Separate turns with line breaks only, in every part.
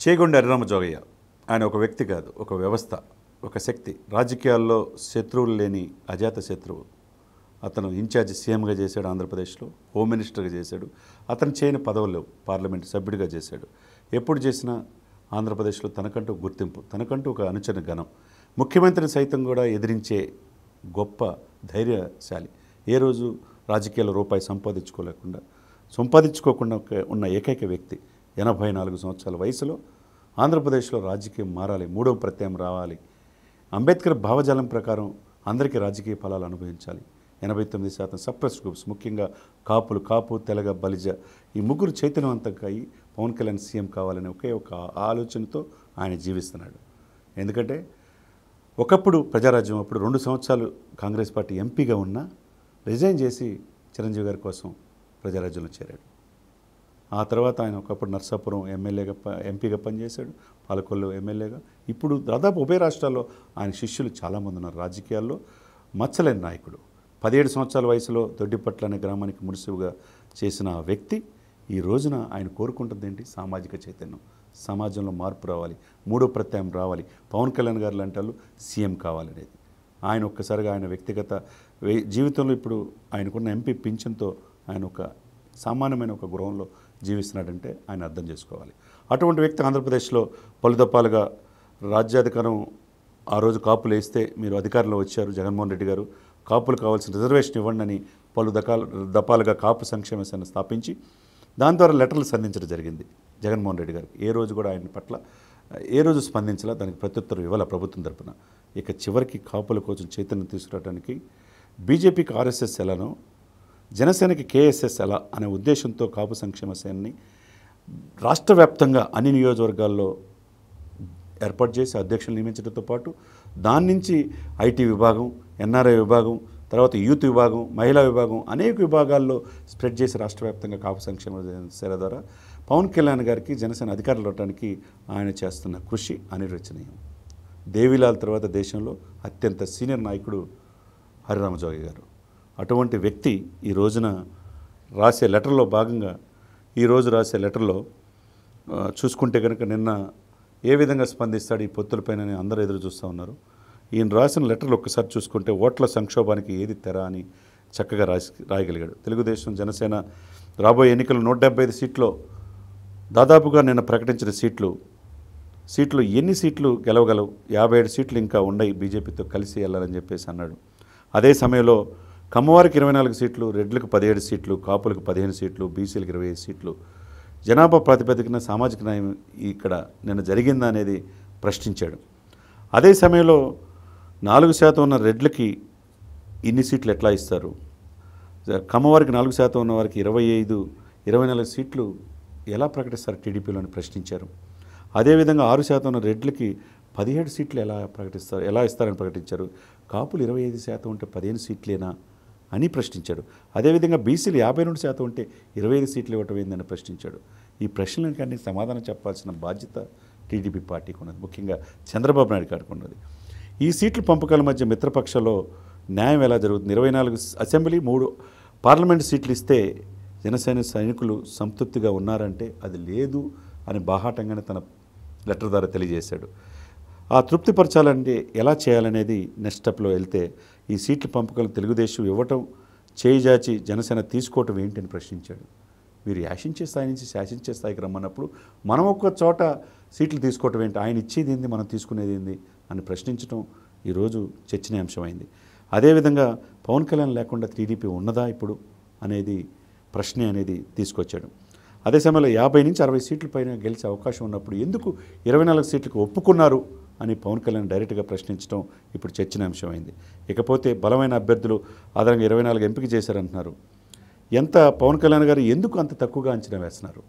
చేగొండ ఎర్రరామజోగయ్య ఆయన ఒక వ్యక్తి కాదు, ఒక వ్యవస్థ, ఒక శక్తి. రాజకీయాల్లో శత్రువులు లేని అజాత శత్రువు. అతను ఇన్ఛార్జ్ సీఎంగా చేశాడు, ఆంధ్రప్రదేశ్లో హోమ్ మినిస్టర్గా చేశాడు. అతను చేయని పదవులు పార్లమెంట్ సభ్యుడిగా చేశాడు. ఎప్పుడు చేసినా ఆంధ్రప్రదేశ్లో తనకంటూ గుర్తింపు, తనకంటూ ఒక అనుచర గణం. ముఖ్యమంత్రిని సైతం కూడా ఎదిరించే గొప్ప ధైర్యశాలి. ఏ రోజు రాజకీయాల రూపాయి సంపాదించుకోకుండా ఉన్న ఏకైక వ్యక్తి. 84 సంవత్సరాల వయసులో ఆంధ్రప్రదేశ్లో రాజకీయం మారాలి, మూడవ ప్రత్యామ్నాయం రావాలి. అంబేద్కర్ భావజాలం ప్రకారం అందరికీ రాజకీయ ఫలాలు అనుభవించాలి. 89% సప్రెస్ గ్రూప్స్, ముఖ్యంగా కాపు, తెలగ, బలిజ, ఈ ముగ్గురు చైతన్యవంతంగా అయ్యి పవన్ కళ్యాణ్ సీఎం కావాలనే ఒకే ఒక ఆలోచనతో ఆయన జీవిస్తున్నాడు. ఎందుకంటే ఒకప్పుడు ప్రజారాజ్యం అప్పుడు 2 సంవత్సరాలు కాంగ్రెస్ పార్టీ ఎంపీగా ఉన్నా రిజైన్ చేసి చిరంజీవి గారి కోసం ప్రజారాజ్యంలో చేరాడు. ఆ తర్వాత ఆయన ఒకప్పుడు నర్సాపురం ఎంపీగా పనిచేశాడు, పాలకొల్లు ఎమ్మెల్యేగా. ఇప్పుడు దాదాపు ఉభయ రాష్ట్రాల్లో ఆయన శిష్యులు చాలామంది ఉన్నారు. రాజకీయాల్లో మచ్చలేని నాయకుడు. 17 సంవత్సరాల వయసులో దొడ్డిపట్ల అనే గ్రామానికి మున్సిపుగా చేసిన ఆ వ్యక్తి ఈ రోజున ఆయన కోరుకుంటుంది ఏంటి? సామాజిక చైతన్యం, సమాజంలో మార్పు రావాలి, మూడో ప్రత్యామ్నాయం రావాలి, పవన్ కళ్యాణ్ గారు లాంటి వాళ్ళు సీఎం కావాలనేది. ఆయన ఒక్కసారిగా ఆయన వ్యక్తిగత జీవితంలో ఇప్పుడు ఆయనకున్న ఎంపీ పింఛన్తో ఆయన ఒక సామాన్యమైన ఒక గృహంలో జీవిస్తున్నాడంటే ఆయన అర్థం చేసుకోవాలి. అటువంటి వ్యక్తి ఆంధ్రప్రదేశ్లో పలుదప్పాలుగా రాజ్యాధికారం ఆ రోజు కాపులు వేస్తే మీరు అధికారంలో వచ్చారు జగన్మోహన్ రెడ్డి గారు, కాపులు కావాల్సిన రిజర్వేషన్ ఇవ్వండి అని పలు దపాలుగా కాపు సంక్షేమ సేన స్థాపించి దాని ద్వారా లెటర్లు సంధించడం జరిగింది జగన్మోహన్ రెడ్డి గారికి. ఏ రోజు కూడా ఆయన పట్ల ఏ రోజు స్పందించాలా, దానికి ప్రత్యుత్తరం ఇవ్వాల ప్రభుత్వం తరపున. ఇక చివరికి కాపుల కోసం చైతన్యం తీసుకురావడానికి బీజేపీకి ఆర్ఎస్ఎస్ ఎలానో జనసేనకి కేఎస్ఎస్ ఎలా అనే ఉద్దేశంతో కాపు సంక్షేమ సేనని రాష్ట్ర వ్యాప్తంగా అన్ని నియోజకవర్గాల్లో ఏర్పాటు చేసి అధ్యక్షులు నియమించడంతో పాటు దాని నుంచి ఐటీ విభాగం, ఎన్ఆర్ఐ విభాగం, తర్వాత యూత్ విభాగం, మహిళా విభాగం, అనేక విభాగాల్లో స్ప్రెడ్ చేసి రాష్ట్ర వ్యాప్తంగా కాపు సంక్షేమ సేన ద్వారా పవన్ కళ్యాణ్ గారికి జనసేన అధికారులు అవడానికి ఆయన చేస్తున్న కృషి అనిర్వచనీయం. దేవిలాల్ తర్వాత దేశంలో అత్యంత సీనియర్ నాయకుడు హరిరామజోగి గారు. అటువంటి వ్యక్తి ఈ రోజున రాసే లెటర్లో భాగంగా ఈరోజు రాసే లెటర్లో చూసుకుంటే కనుక నిన్న ఏ విధంగా స్పందిస్తాడు ఈ పొత్తులపైన అందరూ ఎదురు చూస్తూ ఉన్నారు. ఈయన రాసిన లెటర్లు ఒక్కసారి చూసుకుంటే ఓట్ల సంక్షోభానికి ఏది తెర అని చక్కగా రాయగలిగాడు. తెలుగుదేశం జనసేన రాబోయే ఎన్నికలు 175 సీట్లో దాదాపుగా నిన్న ప్రకటించిన సీట్లు ఎన్ని సీట్లు గెలవగలవు? 57 సీట్లు ఇంకా ఉన్నాయి బీజేపీతో కలిసి వెళ్ళాలని చెప్పేసి అన్నాడు. అదే సమయంలో కమ్మవారికి 24 సీట్లు, రెడ్లకు 17 సీట్లు, కాపులకు 15 సీట్లు, బీసీలకు 25 సీట్లు, జనాభా ప్రాతిపదికన సామాజిక న్యాయం ఇక్కడ నిన్న జరిగిందా అనేది ప్రశ్నించాడు. అదే సమయంలో 4% ఉన్న రెడ్లకి ఇన్ని సీట్లు ఎట్లా ఇస్తారు? కమ్మవారికి 4% ఉన్న వారికి 24 సీట్లు ఎలా ప్రకటిస్తారు టీడీపీలో అని ప్రశ్నించారు. అదేవిధంగా 6% ఉన్న రెడ్లకి 17 సీట్లు ఎలా ఇస్తారని ప్రకటించారు. కాపులు 25% ఉంటే 15 సీట్లేనా అని ప్రశ్నించాడు. అదేవిధంగా బీసీలు 52% ఉంటే 25 సీట్లు ఇవ్వటం ఏందని ప్రశ్నించాడు. ఈ ప్రశ్నలకు అన్ని సమాధానం చెప్పాల్సిన బాధ్యత టీడీపీ పార్టీకి ఉన్నది, ముఖ్యంగా చంద్రబాబు నాయుడు గారికి ఉన్నది. ఈ సీట్ల పంపకాల మధ్య మిత్రపక్షంలో న్యాయం ఎలా జరుగుతుంది? 24 అసెంబ్లీ, 3 పార్లమెంట్ సీట్లు ఇస్తే జనసేన సైనికులు సంతృప్తిగా ఉన్నారంటే అది లేదు అని బాహాటంగానే తన లెటర్ ద్వారా తెలియజేశాడు. ఆ తృప్తిపరచాలంటే ఎలా చేయాలనేది నెక్స్ట్ స్టెప్లో వెళ్తే ఈ సీట్ల పంపకాలు తెలుగుదేశం ఇవ్వటం, చేయిజాచి జనసేన తీసుకోవటం ఏంటని ప్రశ్నించాడు. వీరు యాశించే స్థాయి నుంచి శాసించే స్థాయికి రమ్మన్నప్పుడు మనం ఒక్క చోట సీట్లు తీసుకోవటం ఏంటి, ఆయన ఇచ్చేది ఏంది, మనం తీసుకునేది ఏంది అని ప్రశ్నించడం ఈరోజు చర్చనీయాంశమైంది. అదేవిధంగా పవన్ కళ్యాణ్ లేకుండా టీడీపీ ఉన్నదా ఇప్పుడు అనేది ప్రశ్న అనేది తీసుకొచ్చాడు. అదే సమయంలో 50 నుంచి 60 సీట్ల పైన గెలిచే అవకాశం ఉన్నప్పుడు ఎందుకు 24 సీట్లకు ఒప్పుకున్నారు అని పవన్ కళ్యాణ్ డైరెక్ట్గా ప్రశ్నించడం ఇప్పుడు చర్చనీయాంశమైంది. ఇకపోతే బలమైన అభ్యర్థులు ఆధారంగా 24 ఎంపిక చేశారంటున్నారు. ఎంత పవన్ కళ్యాణ్ గారు ఎందుకు అంత తక్కువగా అంచనా వేస్తున్నారు?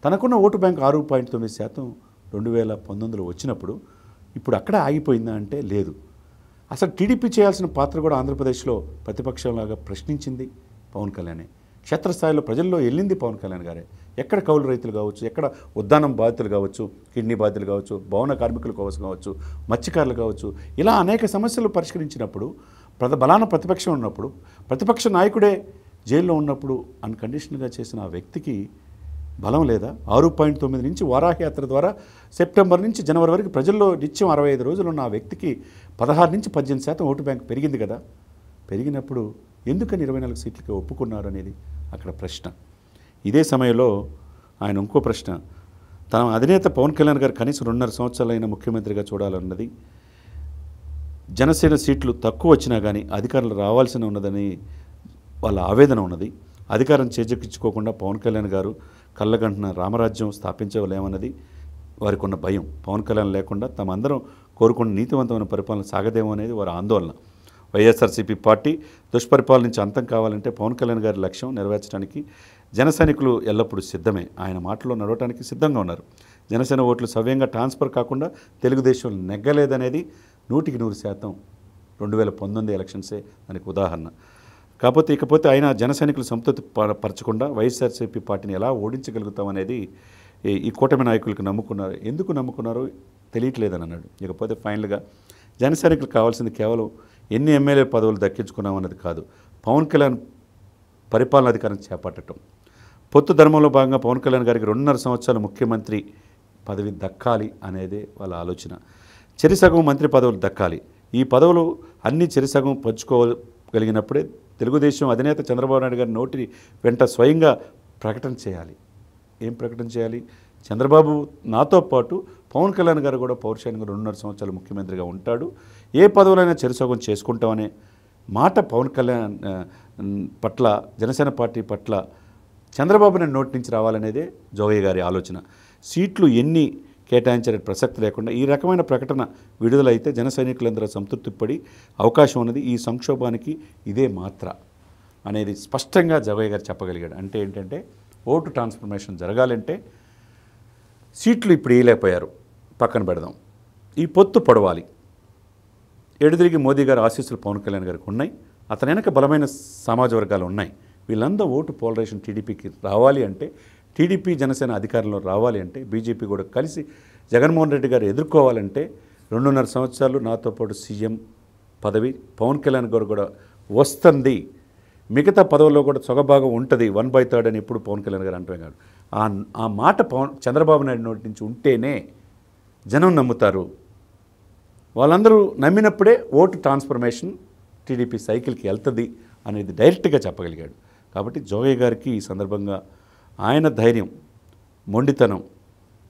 తనకున్న ఓటు బ్యాంక్ 6.9% 2019లో వచ్చినప్పుడు ఇప్పుడు అక్కడ ఆగిపోయిందా అంటే లేదు. అసలు టీడీపీ చేయాల్సిన పాత్ర కూడా ఆంధ్రప్రదేశ్లో ప్రతిపక్షంలాగా ప్రశ్నించింది పవన్ కళ్యాణే. క్షేత్రస్థాయిలో ప్రజల్లో వెళ్ళింది పవన్ కళ్యాణ్ గారే. ఎక్కడ కౌలు రైతులు కావచ్చు, ఎక్కడ ఉద్దానం బాధితులు కావచ్చు, కిడ్నీ బాధితులు కావచ్చు, భవన కార్మికుల కోసం కావచ్చు, మత్స్యకారులు కావచ్చు, ఇలా అనేక సమస్యలు పరిష్కరించినప్పుడు బలాన ప్రతిపక్షం ఉన్నప్పుడు, ప్రతిపక్ష నాయకుడే జైల్లో ఉన్నప్పుడు అన్కండిషనల్గా చేసిన ఆ వ్యక్తికి బలం లేదా? 6.9 నుంచి వారాహి యాత్ర ద్వారా సెప్టెంబర్ నుంచి జనవరి వరకు ప్రజల్లో నిత్యం 65 రోజులు ఉన్న ఆ వ్యక్తికి 16 నుంచి 18% ఓటు బ్యాంక్ పెరిగింది కదా. పెరిగినప్పుడు ఎందుకని 24 సీట్లకి ఒప్పుకున్నారు అనేది అక్కడ ప్రశ్న. ఇదే సమయంలో ఆయన ఇంకో ప్రశ్న, తన అధినేత పవన్ కళ్యాణ్ గారు కనీసం 2.5 సంవత్సరాలైన ముఖ్యమంత్రిగా చూడాలన్నది, జనసేన సీట్లు తక్కువ వచ్చినా కానీ అధికారులు రావాల్సిన ఉన్నదని వాళ్ళ ఆవేదన ఉన్నది. అధికారం చేజెక్కించుకోకుండా పవన్ కళ్యాణ్ గారు కళ్ళగంటున్న రామరాజ్యం స్థాపించలేమన్నది వారికి ఉన్న భయం. పవన్ కళ్యాణ్ లేకుండా తమందరం కోరుకున్న నీతివంతమైన పరిపాలన సాగదేమో అనేది వారి ఆందోళన. వైఎస్ఆర్సీపీ పార్టీ దుష్పరిపాలన నుంచి అంతం కావాలంటే పవన్ కళ్యాణ్ గారి లక్ష్యం నెరవేర్చడానికి జన సైనికులు ఎల్లప్పుడూ సిద్ధమే. ఆయన మాటలో నడవడానికి సిద్ధంగా ఉన్నారు. జనసేన ఓట్లు సవ్యంగా ట్రాన్స్ఫర్ కాకుండా తెలుగుదేశం నెగ్గలేదనేది 100% 2019 ఎలక్షన్సే దానికి ఉదాహరణ. ఇకపోతే ఆయన జన సైనికులు సంతృప్తి పరచకుండా వైఎస్ఆర్సీపీ పార్టీని ఎలా ఓడించగలుగుతామనేది ఈ కూటమి నాయకులకు నమ్ముకున్నారు. ఎందుకు నమ్ముకున్నారో తెలియట్లేదని అన్నాడు. ఇకపోతే ఫైనల్గా జన సైనికులకు కావాల్సింది కేవలం ఎన్ని ఎమ్మెల్యే పదవులు దక్కించుకున్నామన్నది కాదు, పవన్ కళ్యాణ్ పరిపాలన అధికారం చేపట్టడం. పొత్తు ధర్మంలో భాగంగా పవన్ కళ్యాణ్ గారికి 2.5 సంవత్సరాలు ముఖ్యమంత్రి పదవి దక్కాలి అనేదే వాళ్ళ ఆలోచన. చెరిసగం మంత్రి పదవులు దక్కాలి. ఈ పదవులు అన్ని చెరిసగం పంచుకోగలిగినప్పుడే తెలుగుదేశం అధినేత చంద్రబాబు నాయుడు గారి నోటి వెంట స్వయంగా ప్రకటన చేయాలి. ఏం ప్రకటన చేయాలి? చంద్రబాబు నాతో పాటు పవన్ కళ్యాణ్ గారు కూడా పౌరుషానికి 2.5 సంవత్సరాలు ముఖ్యమంత్రిగా ఉంటాడు, ఏ పదవులైనా చెరిసగం చేసుకుంటామనే మాట పవన్ కళ్యాణ్ పట్ల, జనసేన పార్టీ పట్ల చంద్రబాబు నాయుడు నోటి నుంచి రావాలనేదే జోగయ్య గారి ఆలోచన. సీట్లు ఎన్ని కేటాయించే ప్రసక్తి లేకుండా ఈ రకమైన ప్రకటన విడుదలైతే జన సైనికులందరూ సంతృప్తి పడి అవకాశం ఉన్నది. ఈ సంక్షోభానికి ఇదే మాత్ర అనేది స్పష్టంగా జోగయ్య గారు చెప్పగలిగాడు. అంటే ఏంటంటే ఓటు ట్రాన్స్ఫర్మేషన్ జరగాలంటే సీట్లు ఇప్పుడు వేయలేకపోయారు, పక్కన పెడదాం. ఈ పొత్తు పొడవాలి. ఎడుదిరిగి మోదీ గారి ఆశీస్సులు పవన్ కళ్యాణ్ గారికి ఉన్నాయి. అతని వెనక బలమైన సమాజ వర్గాలు ఉన్నాయి. వీళ్ళందరూ ఓటు పోలరైజేషన్ టీడీపీకి రావాలి అంటే, టీడీపీ జనసేన అధికారంలో రావాలి అంటే, బీజేపీ కూడా కలిసి జగన్మోహన్ రెడ్డి గారు ఎదుర్కోవాలంటే 2.5 సంవత్సరాలు నాతో పాటు సీఎం పదవి పవన్ కళ్యాణ్ గారు కూడా వస్తుంది. మిగతా పదవుల్లో కూడా సొగభాగం ఉంటుంది, 1/3 అని ఎప్పుడు పవన్ కళ్యాణ్ గారు అంటమే కాదు. ఆ మాట చంద్రబాబు నాయుడు నోటి నుంచి ఉంటేనే జనం నమ్ముతారు. వాళ్ళందరూ నమ్మినప్పుడే ఓటు ట్రాన్స్ఫర్మేషన్ టీడీపీ సైకిల్కి వెళ్తుంది అనేది డైరెక్ట్గా చెప్పగలిగాడు. కాబట్టి జోగయ్య గారికి ఈ సందర్భంగా ఆయన ధైర్యం, మొండితనం,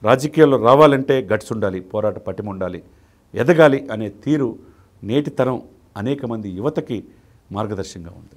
రాజకీయాల్లో రావాలంటే గట్స్ ఉండాలి, పోరాట పటిమ ఉండాలి, ఎదగాలి అనే తీరు నేటి తరం అనేక మంది యువతకి మార్గదర్శకంగా ఉంది.